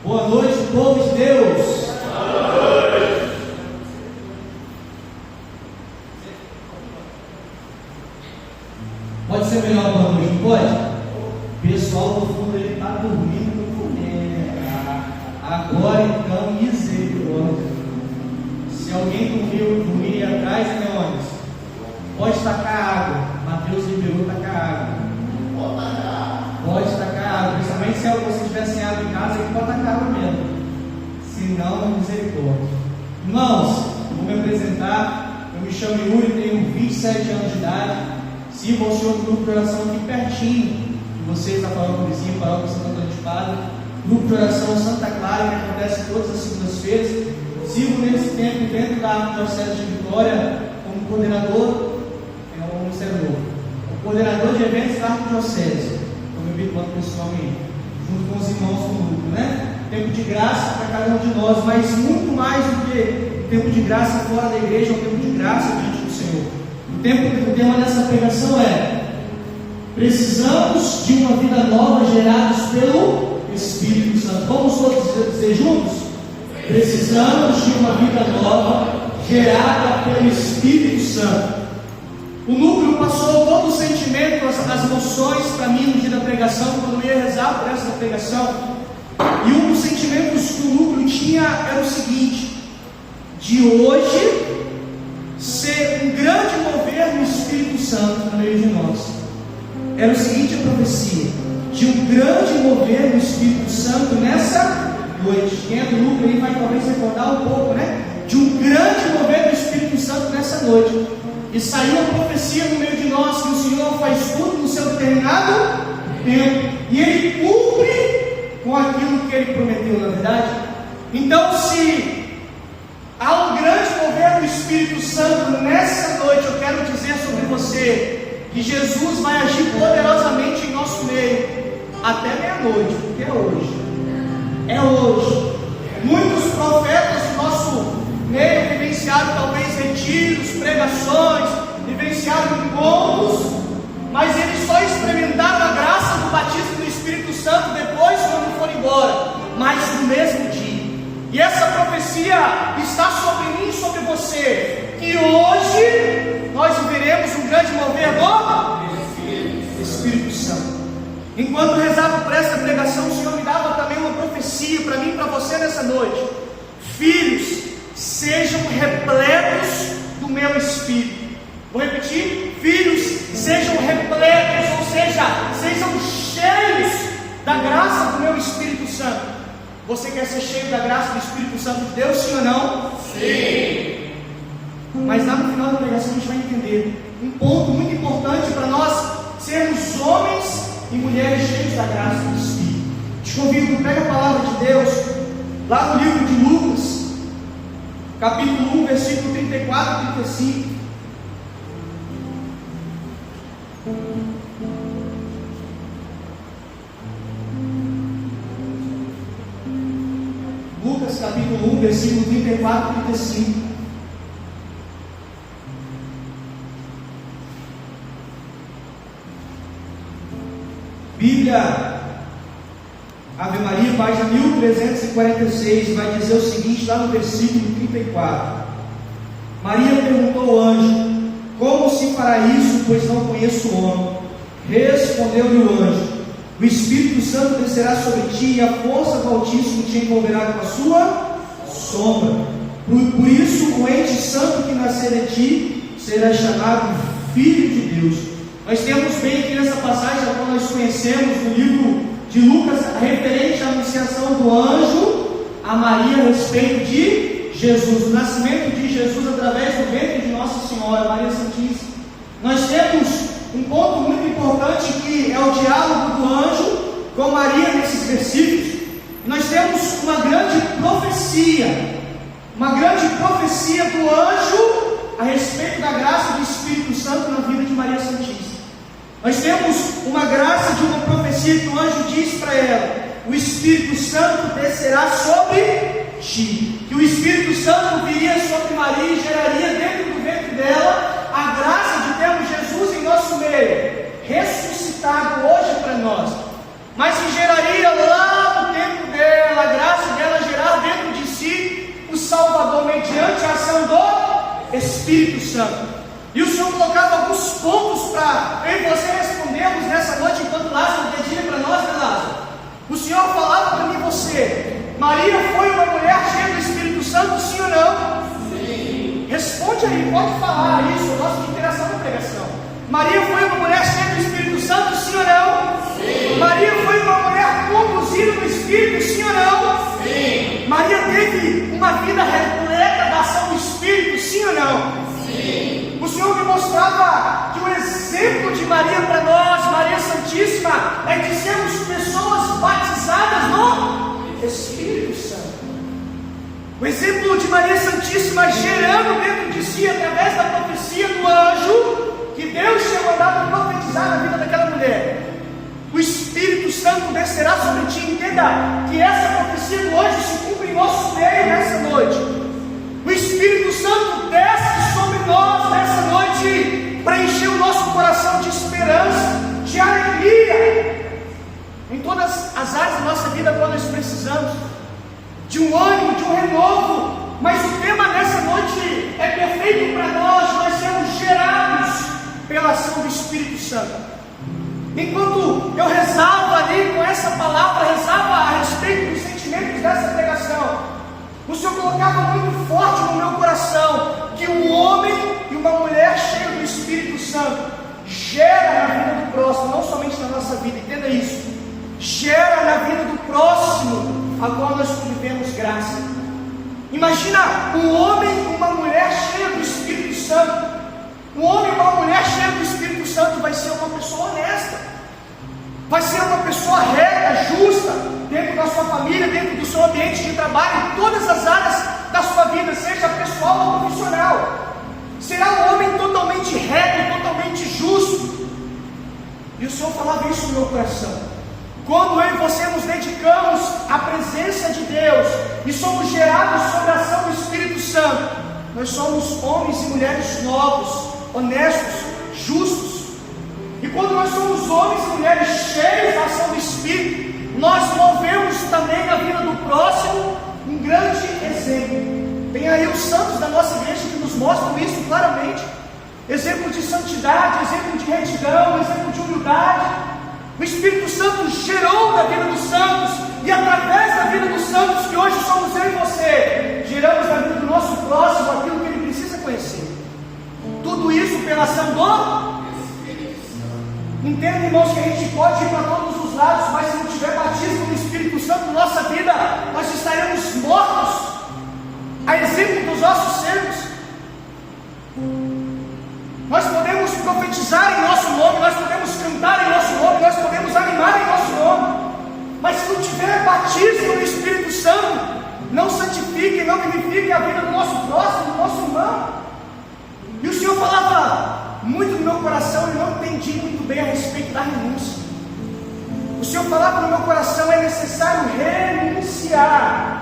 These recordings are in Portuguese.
Boa noite, povo de Deus. Boa noite. Pode ser melhor boa noite, não pode? O pessoal do fundo ele está dormindo no comer. Agora então, misericórdia. Se alguém dormir atrás, Leones, pode tacar água. Mateus liberou tacar água. Pode tacar água, principalmente se você estiver sem água em casa, ele pode tacar água mesmo. Se não, misericórdia. Irmãos, vou me apresentar. Eu me chamo Yuri, tenho 27 anos de idade. Sirvo ao Senhor do grupo de oração aqui pertinho de vocês, na paróquia vizinha, paróquia Santo Antônio de Padre. Grupo de oração Santa Clara, que acontece todas as segundas-feiras. Sirvo nesse tempo dentro da Arquidiocese de Vitória como coordenador, é um ministério novo, o coordenador de eventos da Arquidiocese. Estou me habituando pessoalmente, junto com os irmãos do grupo, né? Tempo de graça para cada um de nós, mas muito mais do que tempo de graça fora da igreja, é um tempo de graça diante do Senhor. O tema dessa pregação é: precisamos de uma vida nova gerados pelo Espírito Santo. Vamos todos dizer juntos? Precisamos de uma vida nova gerada pelo Espírito Santo. O núcleo passou todo o sentimento, as emoções para mim no dia da pregação, quando eu ia rezar por essa pregação. E um dos sentimentos que o núcleo tinha era o seguinte: de hoje ser um grande mover no Espírito Santo no meio de nós. Era o seguinte a profecia: de um grande mover no Espírito Santo nessa noite. Quem é do núcleo aí vai talvez recordar um pouco, né? De um grande mover do Espírito Santo nessa noite. E saiu a profecia no meio de nós que o Senhor faz tudo no seu determinado tempo, e Ele cumpre com aquilo que Ele prometeu, na verdade. Então, se há um grande mover do Espírito Santo nessa noite, eu quero dizer sobre você que Jesus vai agir poderosamente em nosso meio até meia-noite, porque é hoje. É hoje. Muitos profetas do nosso meio vivenciaram talvez retiros, pregações, vivenciaram encontros, mas eles só experimentaram a graça do batismo do Espírito Santo depois, quando foram embora, mas no mesmo dia. E essa profecia está sobre mim e sobre você, que hoje nós viveremos um grande mover do Espírito Santo. Enquanto rezava por essa pregação, o Senhor me dava também uma profecia para mim e para você nessa noite: filhos, sejam repletos do meu Espírito. Vou repetir: filhos, sejam repletos, ou seja, sejam cheios da graça do meu Espírito Santo. Você quer ser cheio da graça do Espírito Santo de Deus, sim ou não? Sim. Mas lá no final da pregação a gente vai entender um ponto muito importante para nós sermos homens e mulheres cheios da graça do Espírito. Te convido, pega a palavra de Deus lá no livro de Lucas, capítulo 1, versículo 34 e 35. Lucas capítulo 1, versículo 34 e 35. Bíblia Ave Maria, página 1346, vai dizer o seguinte, lá no versículo 34. Maria perguntou ao anjo: como se fará isso, pois não conheço o homem? Respondeu-lhe o anjo: o Espírito Santo descerá sobre ti, e a força do Altíssimo te envolverá com a sua sombra. Por isso, o ente santo que nascer de ti será chamado Filho de Deus. Nós temos bem aqui nessa passagem, a qual nós conhecemos no livro de Lucas, referente à anunciação do anjo a Maria a respeito de Jesus, o nascimento de Jesus através do ventre de Nossa Senhora, Maria Santíssima. Nós temos um ponto muito importante que é o diálogo do anjo com Maria nesses versículos. Nós temos uma grande profecia do anjo a respeito da graça do Espírito Santo na vida de Maria Santíssima. Nós temos uma graça de uma profecia que o anjo diz para ela: o Espírito Santo descerá sobre ti, que o Espírito Santo viria sobre Maria e geraria dentro do ventre dela a graça de termos Jesus em nosso meio, ressuscitado hoje para nós, mas que geraria lá no tempo dela a graça Espírito Santo. E o Senhor colocava alguns pontos para eu e você respondermos nessa noite, enquanto Lázaro dedilha para nós, né, Lázaro? O Senhor falava para mim e você: Maria foi uma mulher cheia do Espírito Santo, sim ou não? Sim. Responde aí, pode falar isso, eu gosto de interação na pregação. Maria foi uma mulher cheia do Espírito Santo, sim ou não? Sim. Maria foi uma mulher conduzida no Espírito, sim ou não? Sim. Maria teve uma vida repleta da ação do Espírito, sim ou não? Sim. O Senhor me mostrava que o exemplo de Maria para nós, Maria Santíssima, é de sermos pessoas batizadas no Espírito Santo. O exemplo de Maria Santíssima gerando dentro de si, através da profecia do anjo, que Deus tinha mandado profetizar na vida daquela mulher. O Espírito Santo descerá sobre ti. Entenda que essa profecia do anjo se cumpre em nosso meio nessa noite. O Espírito Santo desce sobre nós nessa noite para encher o nosso coração de esperança, de alegria em todas as áreas da nossa vida quando nós precisamos de um ânimo, de um renovo. Mas o tema nessa noite é perfeito para nós sermos gerados pela ação do Espírito Santo. Enquanto eu rezava ali com essa palavra, rezava a respeito dos sentimentos dessa pregação, o Senhor colocava muito forte no meu coração que um homem e uma mulher cheios do Espírito Santo gera na vida do próximo, não somente na nossa vida, entenda isso, gera na vida do próximo a qual nós convivemos graça. Imagina um homem e uma mulher cheia do Espírito Santo. Um homem e uma mulher cheia do Espírito Santo vai ser uma pessoa honesta, vai ser uma pessoa reta, justa, dentro da sua família, dentro do seu ambiente de trabalho, em todas as áreas da sua vida, seja pessoal ou profissional. Será um homem totalmente reto, totalmente justo. E o Senhor falava isso no meu coração. Quando eu e você nos dedicamos à presença de Deus e somos gerados sob a ação do Espírito Santo, nós somos homens e mulheres novos, honestos, justos. E quando nós somos homens e mulheres cheios da ação do Espírito, nós movemos também na vida do próximo um grande exemplo. Tem aí os santos da nossa igreja que nos mostram isso claramente. Exemplo de santidade, exemplo de retidão, exemplo de humildade. O Espírito Santo gerou na vida dos santos, e através da vida dos santos, que hoje somos eu e você, geramos na vida do nosso próximo aquilo que ele precisa conhecer. Tudo isso pela ação do Espírito Santo. Entenda, irmãos, que a gente pode ir para todos os lados, mas se não tiver batismo do Espírito Santo na nossa vida, nós estaremos mortos, a exemplo dos nossos servos. Nós podemos profetizar em nosso nome, nós podemos cantar em nosso nome, nós podemos animar em nosso nome, mas se não tiver batismo no Espírito Santo, não santifique, não vivifique a vida do nosso próximo, do nosso irmão. E o Senhor falava muito no meu coração, e não entendi muito bem a respeito da renúncia. O Senhor falava no meu coração: é necessário renunciar.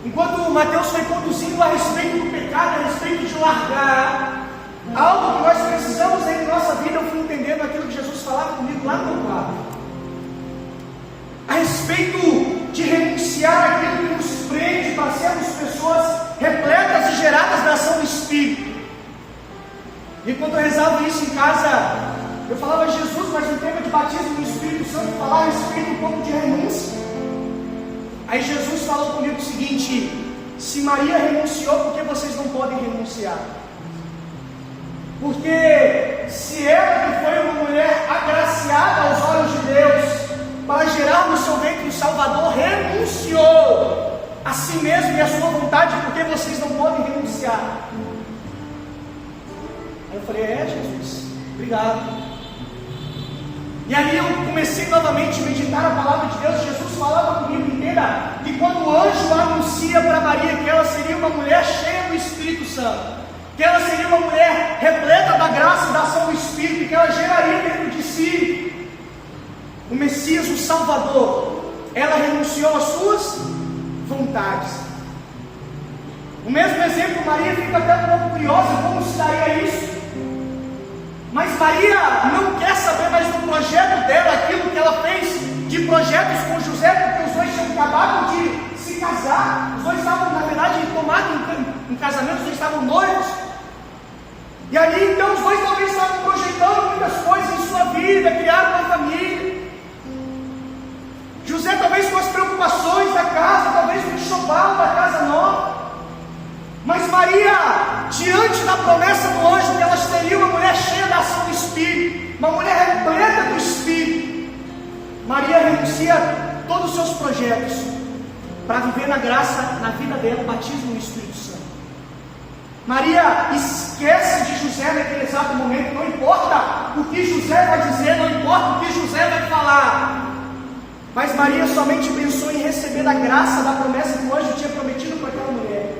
Enquanto Mateus foi conduzindo a respeito do pecado, a respeito de largar algo que nós precisamos em nossa vida, eu fui entendendo aquilo que Jesus falava comigo lá no quarto, a respeito de renunciar aquilo que nos prende para sermos pessoas repletas e geradas da ação do Espírito. E quando eu rezava isso em casa, eu falava: Jesus, mas no tema de batismo no Espírito Santo, falar a respeito um pouco de renúncia. Aí Jesus falou comigo o seguinte: se Maria renunciou, por que vocês não podem renunciar? Porque se ela, que foi uma mulher agraciada aos olhos de Deus para gerar no seu ventre o Salvador, renunciou a si mesmo e a sua vontade, por que vocês não podem renunciar? Aí eu falei: é, Jesus, obrigado. E aí eu comecei novamente a meditar a palavra de Deus. Jesus falava comigo, entenda, que quando o anjo anuncia para Maria que ela seria uma mulher cheia do Espírito Santo, que ela seria uma mulher repleta da graça e da ação do Espírito, que ela geraria dentro de si o Messias, o Salvador, ela renunciou às suas vontades. O mesmo exemplo, Maria fica até um pouco curiosa como se daria isso. Mas Maria não quer saber mais do projeto dela, aquilo que ela fez de projetos com José, porque os dois tinham acabado de se casar, os dois estavam, na verdade, tomados em casamento, os dois estavam noivos. E ali então os dois talvez estavam projetando muitas coisas em sua vida, criaram uma família. José talvez com as preocupações da casa, talvez com o enxoval da casa nova. Mas Maria, diante da promessa do anjo que ela seria uma mulher cheia da ação do Espírito, uma mulher repleta do Espírito, Maria renuncia a todos os seus projetos para viver na graça, na vida dela, o batismo no Espírito Santo. Maria esquece de José naquele exato momento. Não importa o que José vai dizer, não importa o que José vai falar, mas Maria somente pensou em receber a graça da promessa que o anjo tinha prometido para aquela mulher,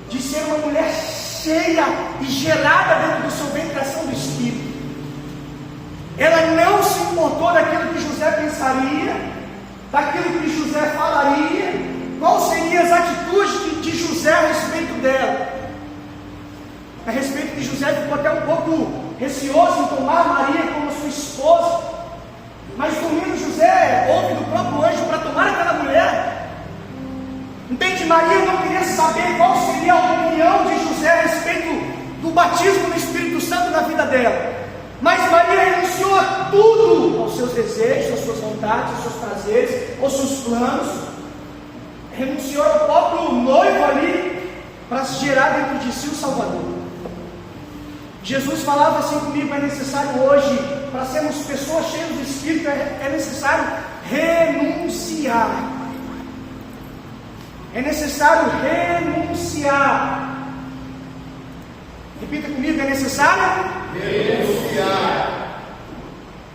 de ser uma mulher cheia e gerada dentro do seu ventre a ação do Espírito. Ela não se importou daquilo que José pensaria, daquilo que José falaria, qual seriam as atitudes de José a respeito dela. A respeito de José, ficou até um pouco receoso em tomar Maria como sua esposa, mas dormindo José ouve do próprio anjo para tomar aquela mulher. Entende? Maria não queria saber qual seria a opinião de José a respeito do batismo no Espírito Santo na vida dela. Mas Maria renunciou a tudo, aos seus desejos, às suas vontades, aos seus prazeres, aos seus planos. Renunciou ao próprio noivo ali para gerar dentro de si o Salvador. Jesus falava assim comigo: é necessário hoje, para sermos pessoas cheias do Espírito, é necessário renunciar. É necessário renunciar. Repita comigo: é necessário renunciar.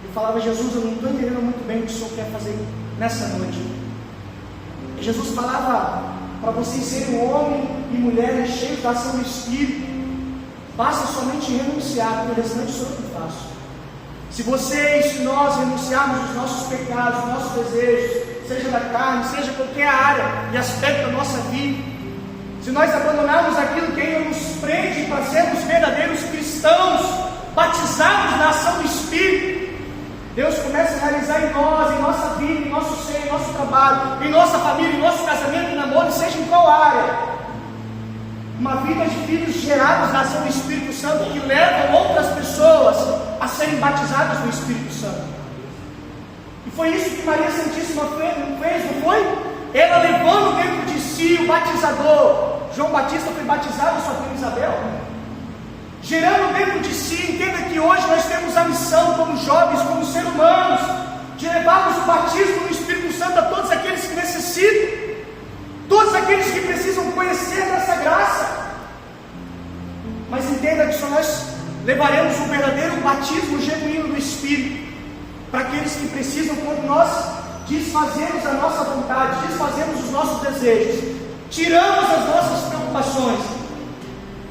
Eu falava: Jesus, eu não estou entendendo muito bem o que o Senhor quer fazer nessa noite. E Jesus falava para vocês serem homem e mulher cheios da ação do Espírito. Basta somente renunciar, porque o restante sou eu que faço. Se vocês, se nós renunciarmos os nossos pecados, os nossos desejos, seja da carne, seja qualquer área e aspecto da nossa vida, se nós abandonarmos aquilo que ainda nos prende para sermos verdadeiros cristãos, batizados na ação do Espírito, Deus começa a realizar em nós, em nossa vida, em nosso ser, em nosso trabalho, em nossa família, em nosso casamento, em namoro, seja em qual área, uma vida de filhos gerados na ação do Espírito Santo, que levam outras pessoas a serem batizadas no Espírito Santo. E foi isso que Maria Santíssima fez, não foi? Ela levando dentro de si o batizador. João Batista foi batizado, sua filha Isabel, gerando dentro de si. Entenda que hoje nós temos a missão, como jovens, como seres humanos, de levarmos o batismo no Espírito Santo a todos aqueles que necessitam, todos aqueles que precisam conhecer dessa graça. Mas entenda que só nós levaremos o verdadeiro batismo genuíno do Espírito para aqueles que precisam, quando nós desfazemos a nossa vontade, desfazemos os nossos desejos, tiramos as nossas preocupações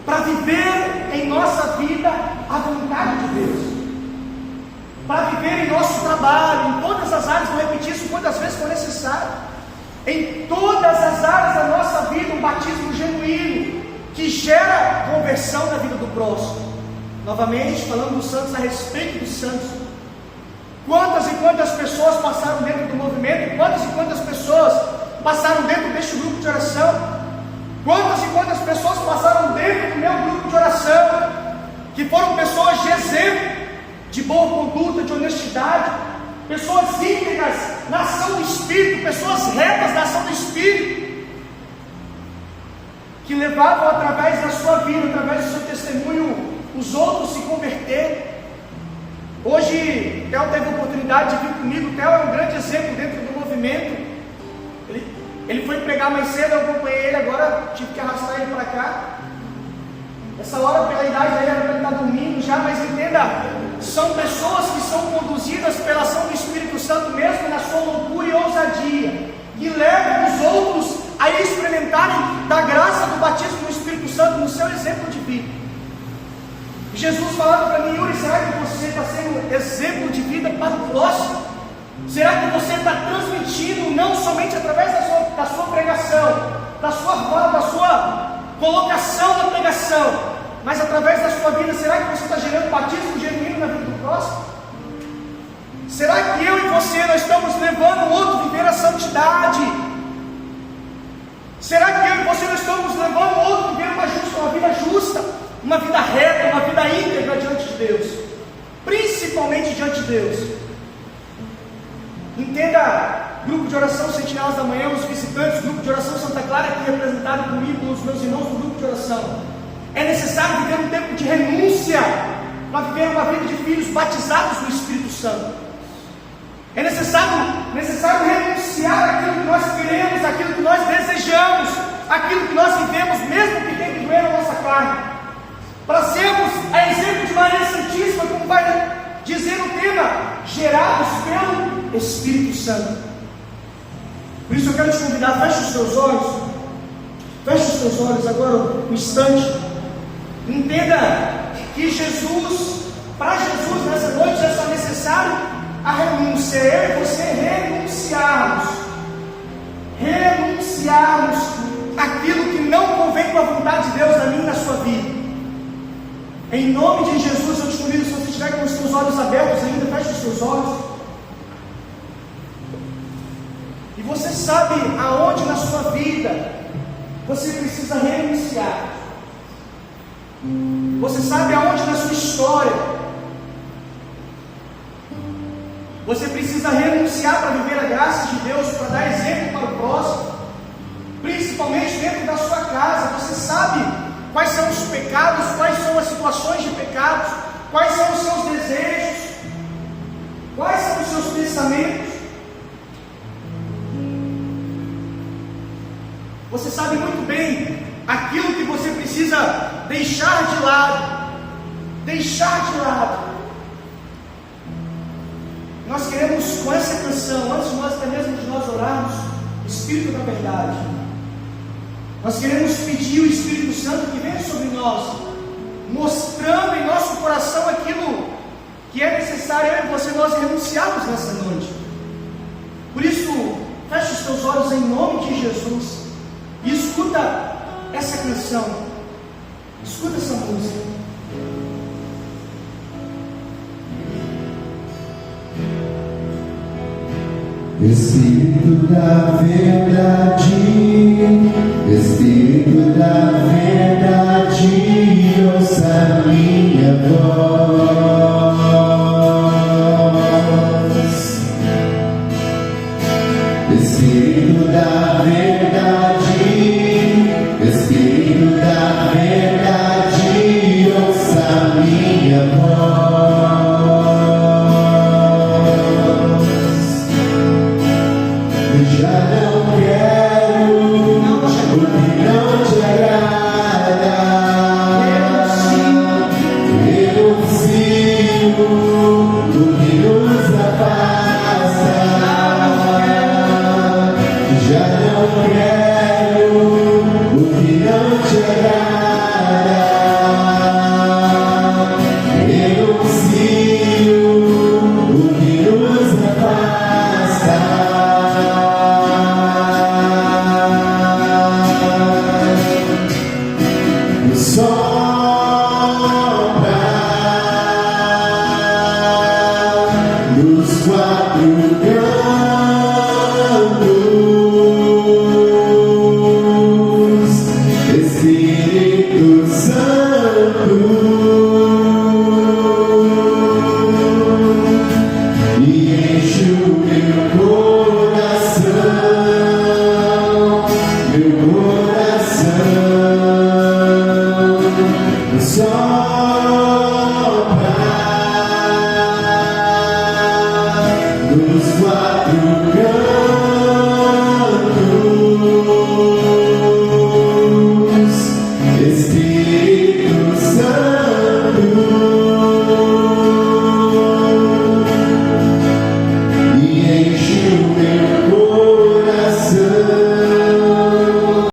para viver em nossa vida a vontade de Deus, para viver em nosso trabalho, em todas as áreas. Vou repetir isso quantas vezes for necessário. Em todas as áreas da nossa vida, um batismo genuíno que gera conversão na vida do próximo. Novamente, falando dos santos, a respeito dos santos, quantas e quantas pessoas passaram dentro do movimento, quantas e quantas pessoas passaram dentro deste grupo de oração, quantas e quantas pessoas passaram dentro do meu grupo de oração, que foram pessoas de exemplo, de boa conduta, de honestidade, pessoas íntegras na ação do Espírito, pessoas retas na ação do Espírito, que levavam através da sua vida, através do seu testemunho, os outros se converterem. Hoje, Theo teve a oportunidade de vir comigo. Theo é um grande exemplo dentro do movimento. Ele foi pregar mais cedo, eu acompanhei ele, agora tive que arrastar ele para cá. Essa hora, pela idade dele, era para ele estar dormindo já, mas entenda, são pessoas que são conduzidas pela ação do Espírito Santo, mesmo na sua loucura e ousadia, que levam os outros a experimentarem da graça do batismo do Espírito Santo no seu exemplo de vida. Jesus falava para mim: Yuri, será que você está sendo exemplo de vida para o próximo? Será que você está transmitindo não somente através da sua pregação, da sua fala, da sua colocação na pregação, mas através da sua vida? Será que você está gerando batismo genuíno na vida do próximo? Será que eu e você, nós estamos levando o outro a viver a santidade? Será que eu e você, nós estamos levando o outro a viver uma vida justa, uma vida reta, Deus, principalmente diante de Deus. Entenda, grupo de oração Sentinelas da Manhã, os visitantes, grupo de oração Santa Clara, aqui representado comigo, com os meus irmãos do grupo de oração. É necessário viver um tempo de renúncia, para viver uma vida de filhos batizados no Espírito Santo. É necessário renunciar àquilo que nós queremos, àquilo que nós desejamos, àquilo que nós vivemos, mesmo que tenha que doer na nossa carne, para sermos a exemplo de Maria Santíssima, como vai dizer no tema, gerados pelo Espírito Santo. Por isso eu quero te convidar, feche os teus olhos agora um instante. Entenda que para Jesus nessa noite é só necessário a renúncia. Eu e você renunciarmos aquilo que não convém com a vontade de Deus na minha e na sua vida. Em nome de Jesus eu te convido, se você estiver com os seus olhos abertos ainda, feche os seus olhos. E você sabe aonde na sua vida você precisa renunciar. Você sabe aonde na sua história você precisa renunciar para viver a graça de Deus, para dar exemplo para o próximo, principalmente dentro da sua casa. Você sabe quais são os pecados, quais são as situações de pecados, quais são os seus desejos, quais são os seus pensamentos. Você sabe muito bem aquilo que você precisa deixar de lado. Nós queremos, com essa canção, antes de nós até mesmo de nós orarmos, o Espírito da verdade, nós queremos pedir o Espírito Santo que venha sobre nós, mostrando em nosso coração aquilo que é necessário eu e você nós renunciarmos nessa noite. Por isso, feche os teus olhos em nome de Jesus e escuta essa canção, escuta essa música. Espírito da verdade, Espírito da verdade, ouça minha voz. Espírito da verdade, Espírito da verdade, ouça minha voz. Já não quero o que não te agrada. Renuncio o que nos afasta. Já não quero o que não te agrada. Renuncio o que nos afasta. Sopra nos quatro cantos, Espírito Santo, e enche o meu coração, sopra nos